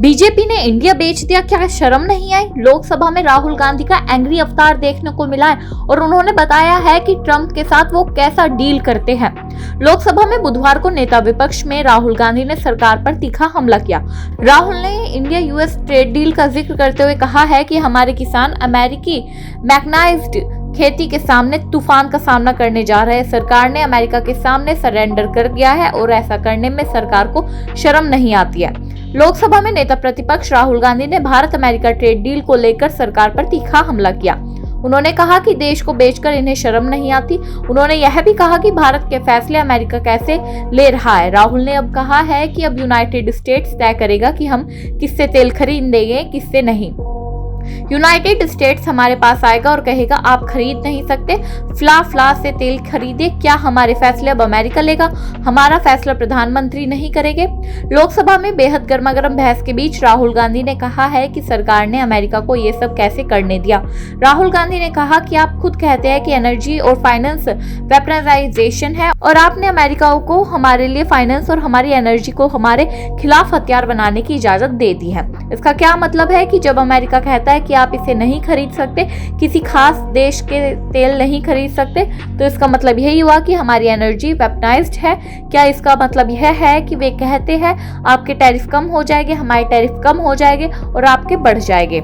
BJP ने India बेच दिया, क्या शर्म नहीं आई? लोकसभा में राहुल गांधी का एंग्री अवतार देखने को मिला है और उन्होंने बताया है कि ट्रंप के साथ वो कैसा डील करते हैं। लोकसभा में बुधवार को नेता विपक्ष में राहुल गांधी ने सरकार पर तीखा हमला किया। राहुल ने इंडिया यूएस ट्रेड डील का जिक्र करते हुए कहा है कि हमारे किसान अमेरिकी मैकेनाइज्ड खेती के सामने तूफान का सामना करने जा रहे हैं। सरकार ने अमेरिका के सामने सरेंडर कर दिया है और ऐसा करने में सरकार को शर्म नहीं आती है। लोकसभा में नेता प्रतिपक्ष राहुल गांधी ने भारत अमेरिका ट्रेड डील को लेकर सरकार पर तीखा हमला किया। उन्होंने कहा कि देश को बेचकर इन्हें शर्म नहीं आती। उन्होंने यह भी कहा कि भारत के फैसले अमेरिका कैसे ले रहा है। राहुल ने अब कहा है कि अब यूनाइटेड स्टेट्स तय करेगा कि हम किससे तेल खरीदेंगे, किससे नहीं। यूनाइटेड स्टेट्स हमारे पास आएगा और कहेगा आप खरीद नहीं सकते, फ्ला से तेल खरीदे। क्या हमारे फैसले अब अमेरिका लेगा? हमारा फैसला प्रधानमंत्री नहीं करेंगे। लोकसभा में बेहद गर्मागर्म बहस के बीच राहुल गांधी ने कहा है कि सरकार ने अमेरिका को ये सब कैसे करने दिया। राहुल गांधी ने कहा कि आप खुद कहते हैं कि एनर्जी और फाइनेंस वेपनाइजेशन है और आपने अमेरिका को हमारे लिए फाइनेंस और हमारी एनर्जी को हमारे खिलाफ हथियार बनाने की इजाजत दे दी है। इसका क्या मतलब है कि जब अमेरिका कहता है कि आप इसे नहीं खरीद सकते, किसी खास देश के तेल नहीं खरीद सकते, तो इसका मतलब यही हुआ कि हमारी एनर्जी वेपनाइज्ड है। क्या इसका मतलब यह है कि वे कहते हैं आपके टैरिफ कम हो जाएंगे, हमारे टैरिफ कम हो जाएंगे और आपके बढ़ जाएंगे?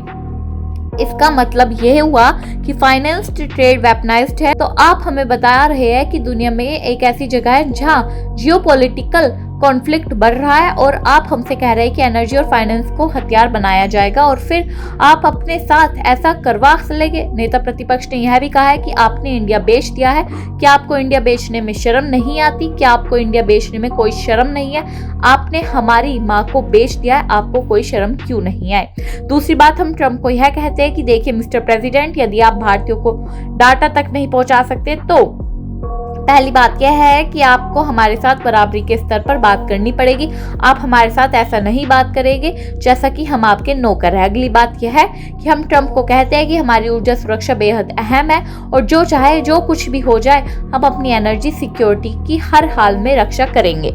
इसका मतलब यह हुआ कि फाइनेंस ट्रेड वेपनाइज्ड है। तो आप हमें बता रहे हैं कि दुनिया में एक ऐसी जगह है जहां जियोपॉलिटिकल कॉन्फ्लिक्ट बढ़ रहा है और आप हमसे कह रहे हैं कि एनर्जी और फाइनेंस को हथियार बनाया जाएगा और फिर आप अपने साथ ऐसा करवा लेंगे। नेता प्रतिपक्ष ने यह भी कहा है कि आपने इंडिया बेच दिया है। क्या आपको इंडिया बेचने में शर्म नहीं आती? क्या आपको इंडिया बेचने में कोई शर्म नहीं है? आपने हमारी माँ को बेच दिया है, आपको कोई शर्म क्यों नहीं आए? दूसरी बात, हम ट्रंप को यह कहते हैं कि देखिए मिस्टर प्रेसिडेंट, यदि आप भारतीयों को डाटा तक नहीं पहुंचा सकते तो पहली बात यह है कि आपको हमारे साथ बराबरी के स्तर पर बात करनी पड़ेगी। आप हमारे साथ ऐसा नहीं बात करेंगे जैसा कि हम आपके नौकर हैं। अगली बात यह है कि हम ट्रंप को कहते हैं कि हमारी ऊर्जा सुरक्षा बेहद अहम है और जो चाहे जो कुछ भी हो जाए हम अपनी एनर्जी सिक्योरिटी की हर हाल में रक्षा करेंगे।